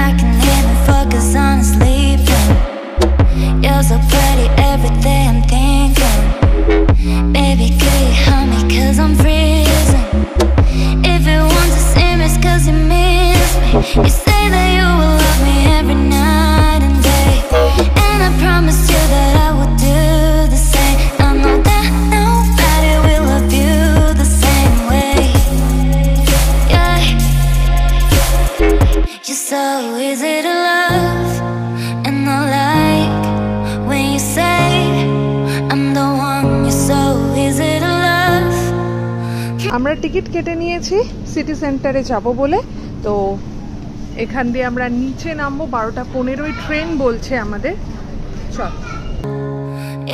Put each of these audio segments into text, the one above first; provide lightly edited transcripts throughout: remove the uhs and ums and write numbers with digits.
I can even focus on sleeping. You're so pretty, every day I'm thinking. Baby, could you help me, cause I'm freezing. If you want to see me, it's cause you miss me. You say that you will love me every night and day, and I promise you that I will do the same. I know that nobody will love you the same way. Yeah. You're so easy to love, and I like when you say I'm the one. You're so easy to love. আমরা ticket কেটে নিয়েছি city সেন্টারে যাব বলে। তো এখান দিয়ে আমরা নিচে নামবো, 12টা 15 ট্রেন বলছে আমাদের। চল।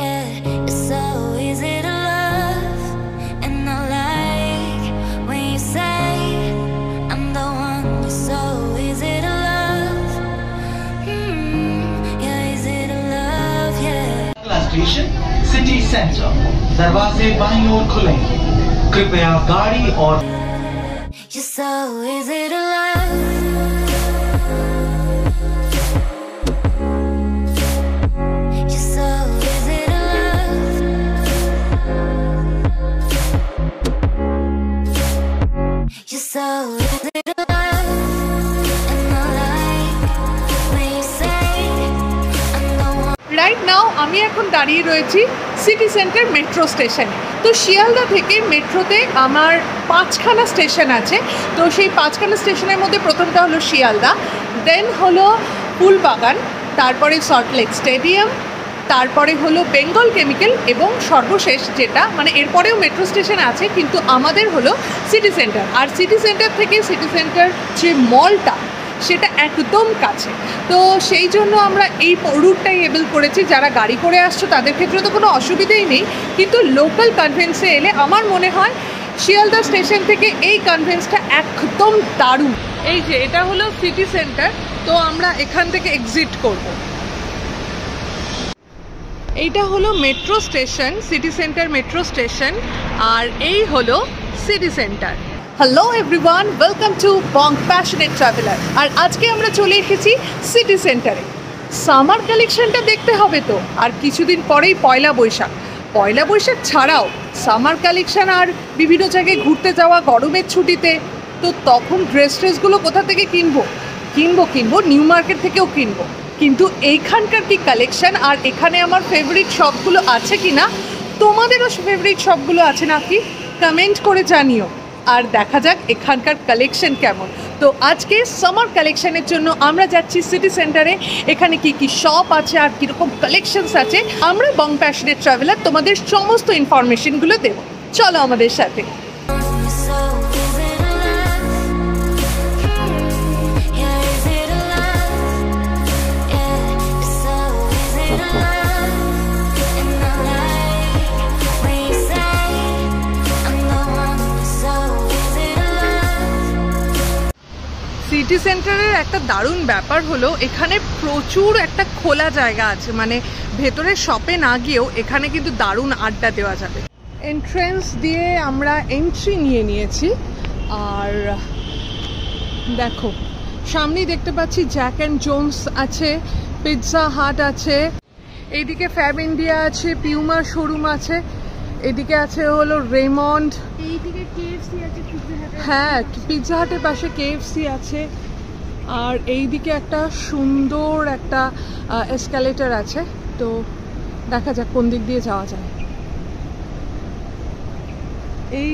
Yeah, you're so easy to love, and I like when you say I'm the one. You're so easy to love. You're easy to love, yeah. अगला स्टेशन सिटी सेंटर, दरवाजे बाईं ओर खुलेंगे, कृपया गाड़ी और You're so easy to love. You're so easy to love. You're so easy to love, and I like when you say I'm the one. Right now আমি এখন দাঁড়িয়ে রয়েছি সিটি সেন্টার মেট্রো স্টেশনে। তো শিয়ালদা থেকে মেট্রোতে আমার 5খানা স্টেশন আছে। তো সেই 5খানা স্টেশনের মধ্যে প্রথমটা হলো শিয়ালদা, দেন হলো ফুলবাগান, তারপরে সল্টলেক স্টেডিয়াম, তারপরে হলো বেঙ্গল কেমিক্যাল, এবং সর্বশেষ যেটা মানে এরপরেও মেট্রো স্টেশন আছে কিন্তু আমাদের হলো সিটি সেন্টার। আর সিটি সেন্টার থেকে সিটি সেন্টার যে মলটা সেটা একদম কাছে। তো সেই জন্য আমরা এই রুটটাই এবল করেছি। যারা গাড়ি করে আসছো তাদের ক্ষেত্রে তো কোনো অসুবিধাই নেই, কিন্তু লোকাল কনভেন্সে এলে আমার মনে হয় শিয়ালদা স্টেশন থেকে এই কনভেন্সটা একদম দারুণ। এই যে এটা হলো সিটি সেন্টার, তো আমরা এখান থেকে এক্সিট করব। এইটা হলো metro station, city centre metro station, আর এই হলো city centre. Hello everyone, welcome to bong passionate traveller. আর আজকে আমরা চলে এসেছি সিটি সেন্টারে। সামার কালেকশনটা দেখতে হবে তো, আর কিছুদিন পরেই পয়লা বৈশাখ। পয়লা বৈশাখ ছাড়াও সামার কালেকশন আর বিভিন্ন জায়গায় ঘুরতে যাওয়া গরমের ছুটিতে, তো তখন ড্রেসগুলো কোথা থেকে কিনবো নিউ মার্কেট থেকেও কিনবো। কিন্তু এইখানকার কি কালেকশন, আর এখানে আমার ফেভারিট শপগুলো আছে কি না, তোমাদেরও ফেভারিট শপগুলো আছে নাকি কমেন্ট করে জানিও। আর দেখা যাক এখানকার কালেকশন কেমন। তো আজকে সামার কালেকশনের জন্য আমরা যাচ্ছি সিটি সেন্টারে। এখানে কি কি শপ আছে আর কীরকম কালেকশনস আছে, আমরা বং প্যাশনেট ট্রাভেলার তোমাদের সমস্ত ইনফরমেশনগুলো দেবো। চলো আমাদের সাথে। সিটি সেন্টারের একটা দারুণ ব্যাপার হলো এখানে প্রচুর একটা খোলা জায়গা আছে, মানে ভেতরে শপে না গিয়েও এখানে কিন্তু দারুণ আড্ডা দেওয়া যাবে। এন্ট্রেন্স দিয়ে আমরা এন্ট্রি নিয়ে নিয়েছি, আর দেখো সামনেই দেখতে পাচ্ছি জ্যাক অ্যান্ড জোন্স আছে, পিৎজা হাট আছে, এইদিকে ফ্যাব ইন্ডিয়া আছে, পিউমার শোরুম আছে, এদিকে আছে হলো রেমন্ড, এইদিকে কেএফসি আছে, হ্যাঁ পিৎজা হাটের পাশে কেএফসি আছে, আর এইদিকে একটা সুন্দর একটা এসকালেটর আছে। তো দেখা যাক কোন দিক দিয়ে যাওয়া যায়। এই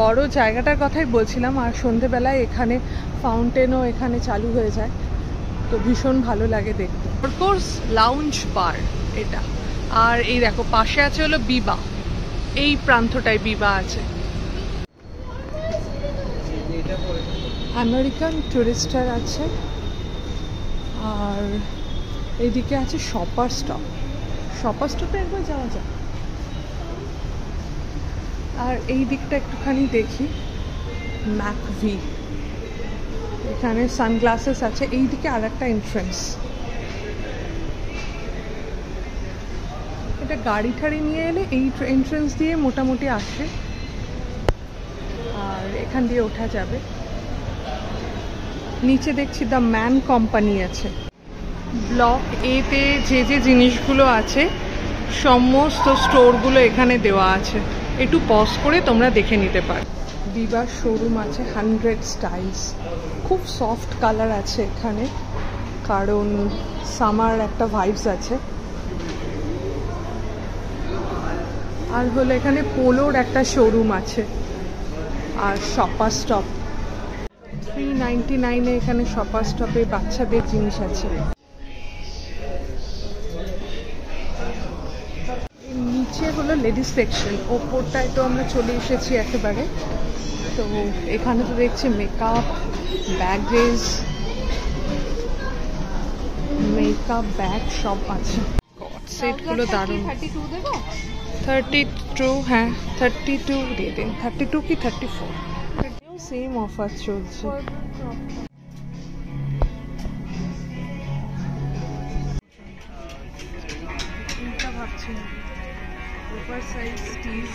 বড় জায়গাটার কথাই বলছিলাম, আর সন্ধেবেলায় এখানে ফাউন্টেনও এখানে চালু হয়ে যায়, তো ভীষণ ভালো লাগে দেখতে। অফকোর্স লাউঞ্জ বার এটা, আর এই দেখো পাশে আছে হলো বিবা, এই প্রান্তটায় বিবা আছে। আমেরিকান টুরিস্টার আছে, আর এইদিকে আছে শপার স্টপ। শপার স্টপে একবার যাওয়া যায়। আর এই দিকটা একটুখানি দেখি, ম্যাকভি, এখানে সানগ্লাসেস আছে। এইদিকে আর একটা এন্ট্রেন্স, এটা গাড়ি ঠাড়ি নিয়ে এলে এই এন্ট্রেন্স দিয়ে মোটামুটি আসে, আর এখান দিয়ে ওঠা যাবে। নিচে দেখছি দ্য ম্যান কোম্পানি আছে। ব্লক এতে যে যে জিনিসগুলো আছে সমস্ত স্টোরগুলো এখানে দেওয়া আছে, একটু পজ করে তোমরা দেখে নিতে পারো। বিবার শোরুম আছে 100 স্টাইলস, খুব সফট কালার আছে এখানে, কারণ সামার একটা ভাইবস আছে। আর হলো এখানে পোলোর একটা শোরুম আছে। আর শপার স্টপ 399-এ এখানে শপার স্টপে বাচ্চাদের জিনিস আছে। নিচে হলো লেডিস সেকশন, ওপরটায় তো আমরা চলে এসেছি একেবারে। তো এখানে তো দেখছি মেকআপ, ব্যাগেজ, মেকআপ ব্যাগ সব আছে। সেটগুলো দারুণ। 32, হ্যাঁ 32 দিয়ে দিন। 32 কি 34 সেম অফার চলছে। ভাবছি ওভার সাইজ টিজ,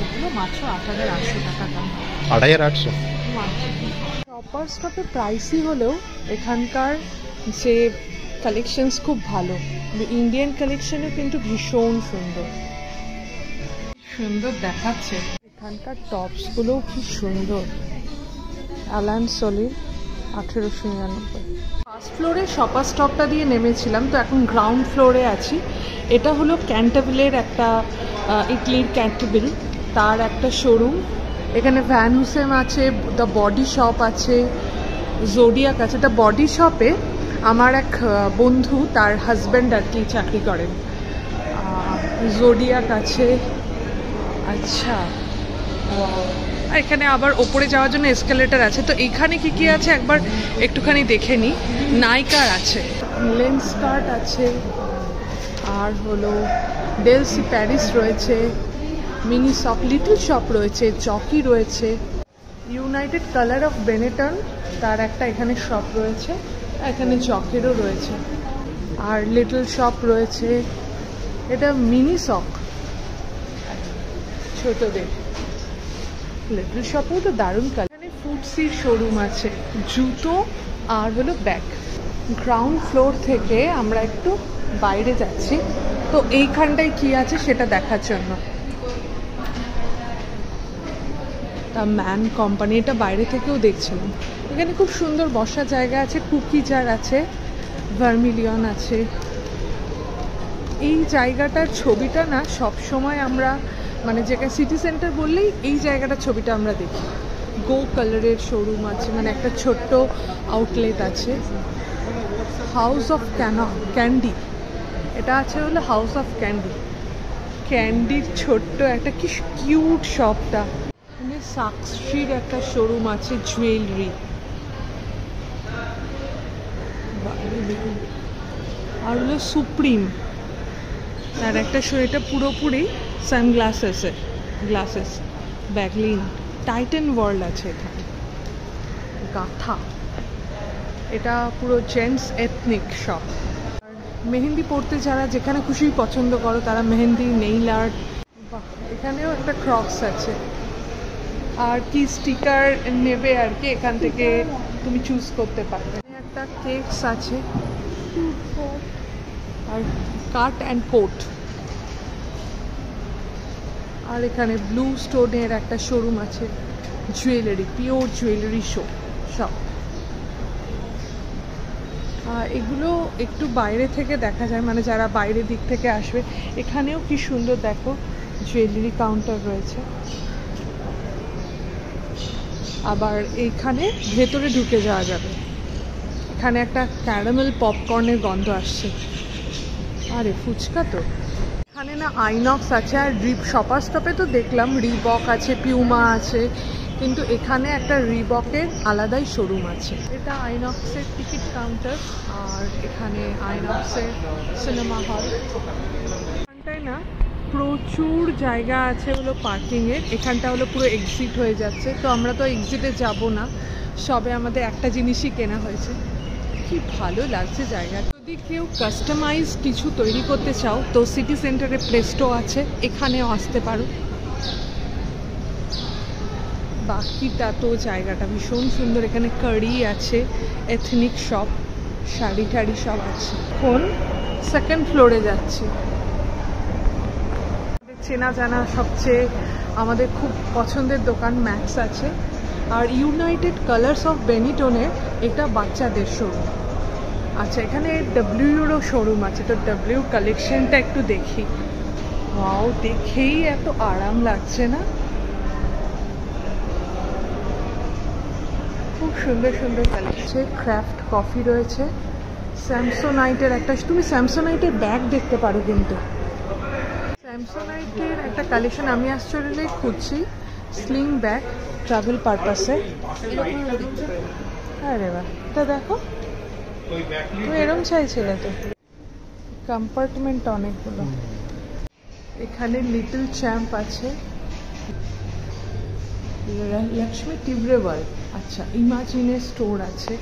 এগুলো মাত্র 8,800 টাকা দাম। 8,800। শপার স্টপে প্রাইসই হলেও এখানকার যে কালেকশনস খুব ভালো। ইন্ডিয়ান কালেকশনও কিন্তু ভীষণ সুন্দর সুন্দর দেখাচ্ছে। এখানকার টপসগুলোও খুব সুন্দর। Allen Solly 1899। ফার্স্ট ফ্লোরে শপার স্টপটা দিয়ে নেমেছিলাম, তো এখন গ্রাউন্ড ফ্লোরে আছি। এটা হলো ক্যান্টাবিলের একটা ইটলির ক্যান্টাবিল, তার একটা শোরুম। এখানে ভ্যান হুসেম আছে, দ্য বডি শপ আছে, জোডিয়াক আছে। এটা বডি শপে আমার এক বন্ধু, তার হাজব্যান্ড আর কি চাকরি করেন। জোডিয়াক আছে। আচ্ছা, এখানে আবার ওপরে যাওয়ার জন্য এসকেলেটার আছে। তো এইখানে কি কি আছে একবার একটুখানি দেখে নিই। নাইকার আছে, লেন্সকার্ট আছে, আর হলো ডেলসি প্যারিস রয়েছে, মিনি শপ, লিটল শপ রয়েছে, চকি রয়েছে, ইউনাইটেড কালার অফ বেনেটন তার একটা এখানে শপ রয়েছে, এখানে চকেরও রয়েছে, আর লিটল শপ রয়েছে। এটা মিনি শপ ছোটদের। লিটল শপেও তো দারুণ কালার। এখানে ফুডসির শোরুম আছে, জুতো আর হলো ব্যাগ। গ্রাউন্ড ফ্লোর থেকে আমরা একটু বাইরে যাচ্ছি, তো এইখানটায় কি আছে সেটা দেখার জন্য। তা ম্যান কোম্পানি, এটা বাইরে থেকেও দেখছিলাম। এখানে খুব সুন্দর বসার জায়গা আছে, কুকি জার আছে, ভার্মিলিয়ন আছে। এই জায়গাটার ছবিটা না সব সময় আমরা, মানে যেখানে সিটি সেন্টার বললেই এই জায়গাটার ছবিটা আমরা দেখি। গো কালারের শোরুম আছে, মানে একটা ছোট্ট আউটলেট আছে। হাউস অফ ক্যান্ডি, এটা আছে হলো হাউস অফ ক্যান্ডি। ক্যান্ডির ছোট্ট একটা কি কিউট শপটা। এখানে সাকসির একটা শোরুম আছে, জুয়েলারি। আর হলো সুপ্রিম, তার একটা শো, এটা পুরোপুরি গ্লাসেস ব্যাগলিন। টাইটান ওয়ার্ল্ড আছে এখানে, গাথা, এটা পুরো জেন্টস এথনিক শপ। আর মেহেন্দি পড়তে যারা যেখানে খুশি পছন্দ করো তারা মেহেন্দি, নেইল আর্ট। এখানেও একটা ক্রক্স আছে। আর কি স্টিকার নেবে আর কি, এখান থেকে তুমি চুজ করতে পারবে। একটা কেকস আছে, আর কাট অ্যান্ড কোট। আর এখানে ব্লু স্টোনের একটা শোরুম আছে, জুয়েলারি, পিওর জুয়েলারি শপ। এগুলো একটু বাইরে থেকে দেখা যায়, মানে যারা বাইরের দিক থেকে আসবে। এখানেও কি সুন্দর দেখো, জুয়েলারি কাউন্টার রয়েছে। আবার এইখানে ভেতরে ঢুকে যাওয়া যাবে। এখানে একটা ক্যারামেল পপকর্নের গন্ধ আসছে। আরে ফুচকা তো। এখানে না আইনক্স আছে, আর শপার স্টপে তো দেখলাম রিবক আছে, পিউমা আছে, কিন্তু এখানে একটা রিবকের আলাদাই শোরুম আছে। এটা আইনক্সের টিকিট কাউন্টার, আর এখানে আইনক্সের সিনেমা হল। এখানটায় না প্রচুর জায়গা আছে হলো পার্কিংয়ের। এখানটা হলো পুরো এক্সিট হয়ে যাচ্ছে, তো আমরা তো এক্সিটে যাব না, সবে আমাদের একটা জিনিসই কেনা হয়েছে। কি ভালো লাগছে জায়গা। যদি কেউ কাস্টমাইজ কিছু তৈরি করতে চাও তো সিটি সেন্টারে প্রেস্টো আছে, এখানেও আসতে পারো। বাকিটা তো জায়গাটা ভীষণ সুন্দর। এখানে কারি আছে, এথনিক শপ, শাড়ি টাড়ি সব আছে। এখন সেকেন্ড ফ্লোরে যাচ্ছি। চেনা জানা সবচেয়ে আমাদের খুব পছন্দের দোকান ম্যাক্স আছে, আর ইউনাইটেড কালার্স অফ বেনিটনের এটা বাচ্চাদের শোরুম। আচ্ছা, এখানে ডব্লিউরও শোরুম আছে, তো ডব্লিউ কালেকশনটা একটু দেখি। ওয়াও, দেখেই এত আরাম লাগছে না? খুব সুন্দর সুন্দর কালেকশন। ক্রাফট কফি রয়েছে, স্যামসোনাইটের একটা, তুমি স্যামসোনাইটের ব্যাগ দেখতে পারো কিন্তু। স্যামসোনাইটের একটা কালেকশন আমি আসলে খুঁজছি, স্লিং ব্যাগ ট্রাভেল পারপাসে। আরে বাহ, তা দেখো, তুমি এরম চাইছিলে তো। কম্পার্টমেন্ট অনেকগুলো। এখানে লিটল চ্যাম্প আছে, লক্ষ্মী টিব্রেওয়াল। আচ্ছা, ইমাজিনের স্টোর আছে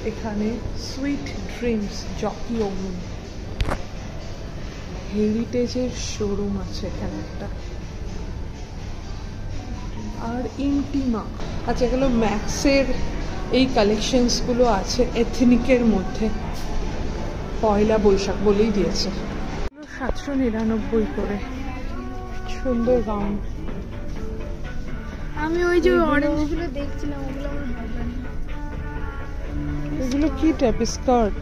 এখানে, সুইট ড্রিমস, জকি ওভেন, হেরিটেজের শোরুম আছে এখানে একটা, আর ইন্টিমা। আচ্ছা, এগুলো ম্যাক্সের এই কালেকশনসগুলো আছে এথনিকের মধ্যে, পয়লা বৈশাখ বলেই দিয়েছে। 799 করে, সুন্দর গাউন। আমি ওই যে অরেঞ্জগুলো দেখছিলাম, ওগুলো আমার হবে না। এগুলো কি টাইপ স্কার্ট?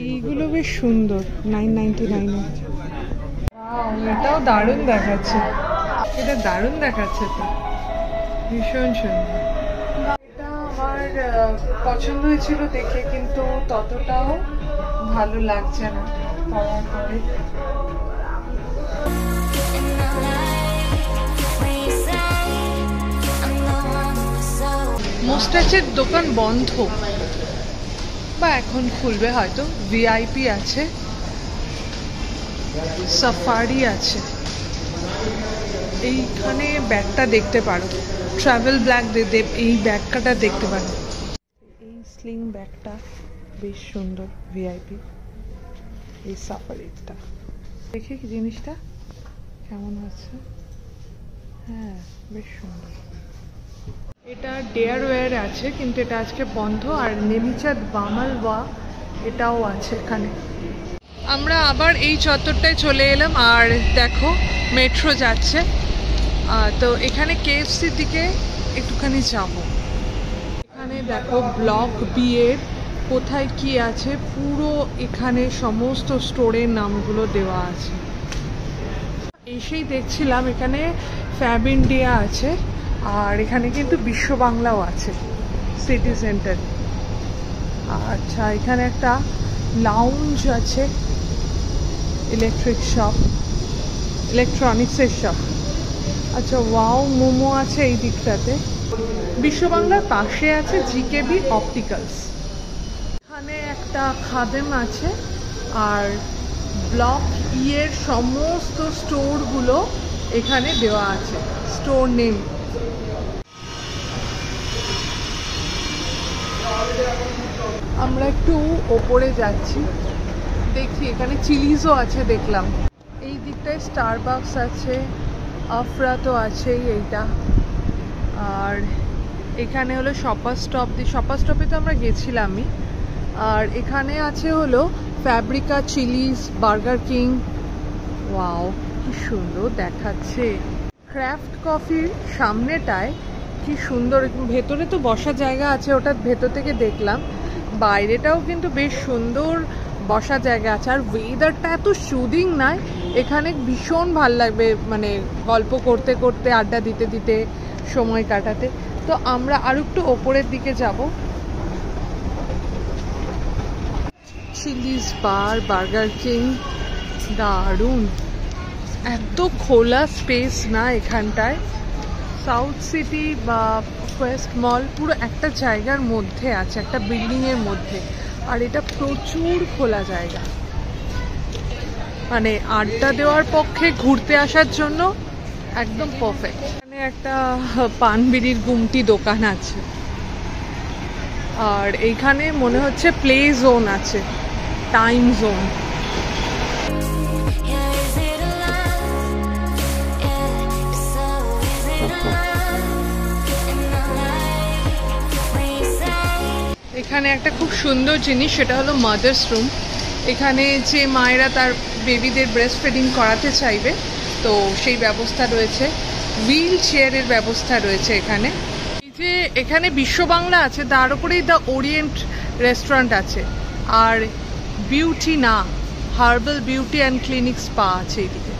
এইগুলো বেশ সুন্দর, 999 এ। এটাও দারুণ দেখাচ্ছে, এটা দারুণ দেখাচ্ছে তো, ভীষণ সুন্দর। এটা আমার পছন্দ হয়েছিল দেখে, কিন্তু ততটাও ভালো লাগছে না পরার পরে। মোস্টাচের দোকান বন্ধ, বা এখন খুলবে হয়তো। ভিআইপি আছে, সাফারি আছে। এইখানে ব্যাগটা দেখতে পারো, ট্রাভেল ব্যাগ, এই ব্যাগটা দেখতে পারো। এই স্লিং ব্যাগটা বেশ সুন্দর, ভিআইপি। এই সাফারিটা দেখি কি জিনিসটা কেমন আছে। হ্যাঁ, বেশ সুন্দর। এটা ডেয়ারওয়্যার আছে, কিন্তু এটা আজকে বন্ধ। আর নেমিচাঁদ বামালওয়া এটাও আছে এখানে। আমরা আবার এই চত্বরটায় চলে এলাম, আর দেখো মেট্রো যাচ্ছে। তো এখানে কেএফসির দিকে একটুখানি যাব। এখানে দেখো ব্লক বি এর কোথায় কি আছে, পুরো এখানে সমস্ত স্টোরের নামগুলো দেওয়া আছে। এসেই দেখছিলাম এখানে ফ্যাব ইন্ডিয়া আছে, আর এখানে কিন্তু বিশ্ব বাংলাও আছে সিটি সেন্টার। আচ্ছা, এখানে একটা লাউঞ্জ আছে, ইলেকট্রিক শপ, ইলেকট্রনিক্সের শপ। আচ্ছা, ওয়াও মোমো আছে এই দিকটাতে। বিশ্ব বাংলার পাশে আছে জিকেবি অপটিক্যালস। এখানে একটা খাদেম আছে, আর ব্লক ই এর সমস্ত স্টোরগুলো এখানে দেওয়া আছে, স্টোর নেম। আমরা একটু ওপরে যাচ্ছি, দেখি এখানে চিলিজও আছে দেখলাম। এই দিকটায় স্টারবাকস আছে, আফরা তো আছেই এইটা। আর এখানে হলো শপার স্টপ, শপার স্টপে তো আমরা গেছিলামই। আর এখানে আছে হলো ফ্যাব্রিকা, চিলিজ, বার্গার কিং। ওয়াও, কি সুন্দর দেখাচ্ছে। ক্রাফট কফির সামনেটায় কি সুন্দর, ভেতরে তো বসার জায়গা আছে, ওটা ভেতর থেকে দেখলাম। বাইরেটাও কিন্তু বেশ সুন্দর বসার জায়গা আছে। আর ওয়েদারটা এত সুদিং নাই এখানে, ভীষণ ভাল লাগবে মানে গল্প করতে করতে, আড্ডা দিতে দিতে সময় কাটাতে। তো আমরা আর একটু ওপরের দিকে যাব। চিলিজ বার, বার্গার কিং, দারুণ। এত খোলা স্পেস না এখানটায়। সাউথ সিটি বা ওয়েস্ট মল পুরো একটা জায়গার মধ্যে আছে, একটা বিল্ডিংয়ের মধ্যে। আর এটা প্রচুর খোলা জায়গা, মানে আড্ডা দেওয়ার পক্ষে, ঘুরতে আসার জন্য একদম পারফেক্ট। এখানে একটা পান বিড়ির গুমটি দোকান আছে, আর এইখানে মনে হচ্ছে প্লে জোন আছে, টাইম জোন। এখানে একটা খুব সুন্দর জিনিস, সেটা হলো মাদার্স রুম। এখানে যে মায়েরা তার বেবিদের ব্রেস্ট ফিডিং করাতে চাইবে তো সেই ব্যবস্থা রয়েছে, হুইল চেয়ারের ব্যবস্থা রয়েছে এখানে। এই যে এখানে বিশ্ব বাংলা আছে, তার উপরেই দ্য ওরিয়েন্ট রেস্টুরেন্ট আছে, আর বিউটি না herbal beauty and clinic spa আছে এইদিকে।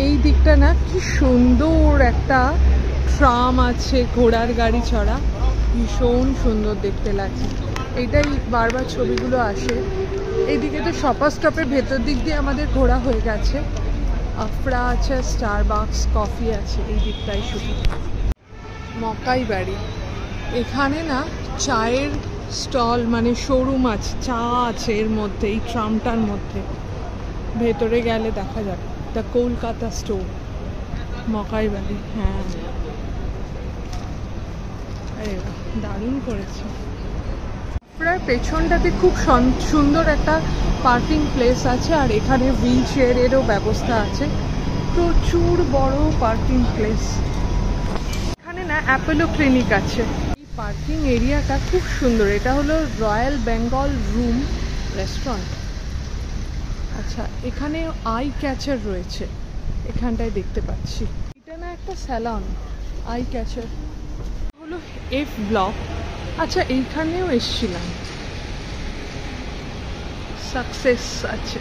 এই দিকটা না কি সুন্দর একটা ট্রাম আছে, ঘোড়ার গাড়ি চড়া, ভীষণ সুন্দর দেখতে লাগছে। এইটাই বারবার ছবিগুলো আসে। এইদিকে তো শপার স্টপের ভেতর দিক দিয়ে আমাদের ঘোরা হয়ে গেছে। আফরা আছে, স্টারবাকস কফি আছে এই দিকটাই শুধু। মকাই বাড়ি, এখানে না চায়ের স্টল মানে শোরুম আছে, চা আছে এর মধ্যে, এই ট্রামটার মধ্যে। ভেতরে গেলে দেখা যাবে দ্য কলকাতা স্টোর, মকাই বাড়ি। হ্যাঁ, আরে দারুণ করেছে। প্রায় পেছনটাতে খুব সুন্দর একটা পার্কিং প্লেস আছে, আর এখানে হুইল চেয়ারেরও ব্যবস্থা আছে। প্রচুর বড় পার্কিং প্লেস। এখানে না অ্যাপোলো ক্লিনিক আছে। এই পার্কিং এরিয়াটা খুব সুন্দর। এটা হলো রয়্যাল বেঙ্গল রুম রেস্টুরেন্ট। আচ্ছা, এখানে আই ক্যাচার রয়েছে, এখানটায় দেখতে পাচ্ছি। এটা না একটা স্যালন, আই ক্যাচার হলো এফ ব্লক। আচ্ছা, এইখানেও এসছিলাম, সাকসেস আছে।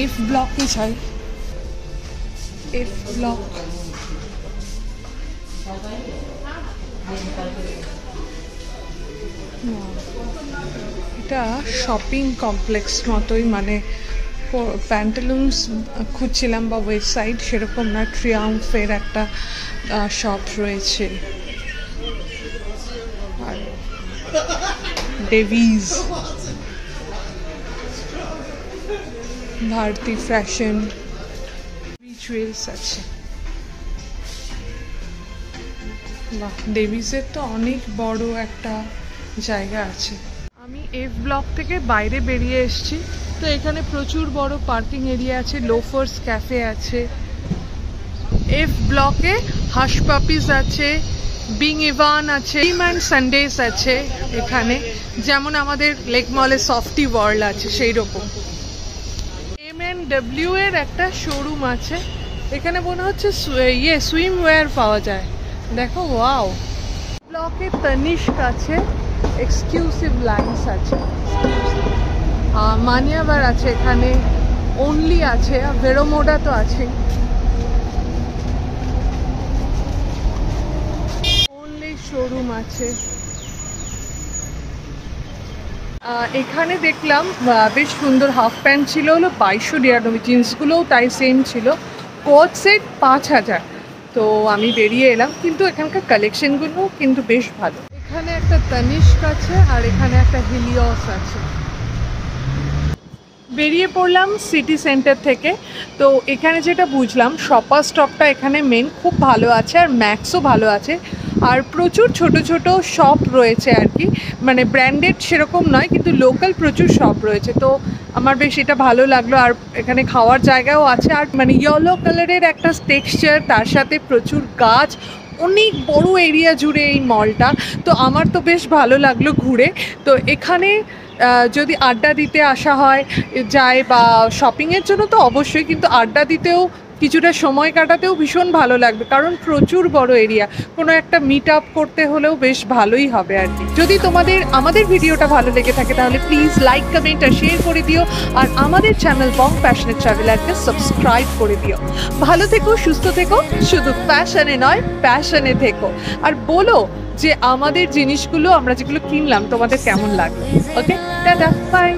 এফ ব্লকে যাই, এফ ব্লক। এটা শপিং কমপ্লেক্স মতোই, মানে প্যান্টালুন্স খুঁজছিলাম বা ওয়েস্ট সাইড, সেরকম না, ট্রিয়াম্ফের একটা শপ রয়েছে। আর ডেভিজ, ভারতী ফ্যাশন, রিচুয়ালস আছে। বাহ, ডেভিজের তো অনেক বড় একটা জায়গা আছে। আমি এফ ব্লক থেকে বাইরে বেরিয়ে এসেছি, তো এখানে প্রচুর বড় পার্কিং এরিয়া আছে, লোফার্স ক্যাফে আছে। এফ ব্লকে হাশ পাপিস আছে, বিং ইভান আছে, টিম অ্যান্ড সানডেস আছে এখানে, যেমন আমাদের লেক মলে সফটি ওয়ার্ল্ড আছে সেই রকম। M&W এর একটা শোরুম আছে, এখানে মনে হচ্ছে সুইমওয়্যার পাওয়া যায়। দেখো, ওয়াও। ব্লকে তনিষ্ক আছে, এক্সক্লুসিভ লাইন্স আছে, মানিয়াবার আছে এখানে, অনলি আছে, ভেরোমোডা তো আছে, অনলি শোরুম আছে। এখানে দেখলাম বেশ সুন্দর হাফ প্যান্ট ছিল হলো 2299, জিন্সগুলোও তাই সেম ছিল, কোট সেট 5000। তো আমি বেরিয়ে এলাম, কিন্তু এখানকার কালেকশনগুলো কিন্তু বেশ ভালো। এখানে একটা তনিষ্ক আছে, আর এখানে একটা হিলিয়স আছে। বেরিয়ে পড়লাম সিটি সেন্টার থেকে। তো এখানে যেটা বুঝলাম, শপার স্টপটা এখানে মেন খুব ভালো আছে, আর ম্যাক্সও ভালো আছে, আর প্রচুর ছোট ছোট শপ রয়েছে আর কি, মানে ব্র্যান্ডেড সেরকম নয়, কিন্তু লোকাল প্রচুর শপ রয়েছে। তো আমার বেশ এটা ভালো লাগলো। আর এখানে খাওয়ার জায়গাও আছে, আর মানে ইয়েলো কালারের একটা টেক্সচার, তার সাথে প্রচুর গাছ, অনেক বড় এরিয়া জুড়ে এই মলটা। তো আমার তো বেশ ভালো লাগলো ঘুরে। তো এখানে যদি আড্ডা দিতে আসা হয় যায়, বা শপিংয়ের জন্য তো অবশ্যই, কিন্তু আড্ডা দিতেও কিছুটা সময় কাটাতেও ভীষণ ভালো লাগবে, কারণ প্রচুর বড় এরিয়া। কোনো একটা মিট আপ করতে হলেও বেশ ভালোই হবে আর কি। যদি তোমাদের আমাদের ভিডিওটা ভালো লেগে থাকে তাহলে প্লিজ লাইক, কমেন্ট আর শেয়ার করে দিও, আর আমাদের চ্যানেল বং প্যাশনেট ট্রাভেলারকে সাবস্ক্রাইব করে দিও। ভালো থেকো, সুস্থ থেকো, শুধু প্যাশনে নয় প্যাশনে থেকো, আর বলো যে আমাদের জিনিসগুলো আমরা যেগুলো কিনলাম তোমাদের কেমন লাগলো। ওকে, টাটা, বাই।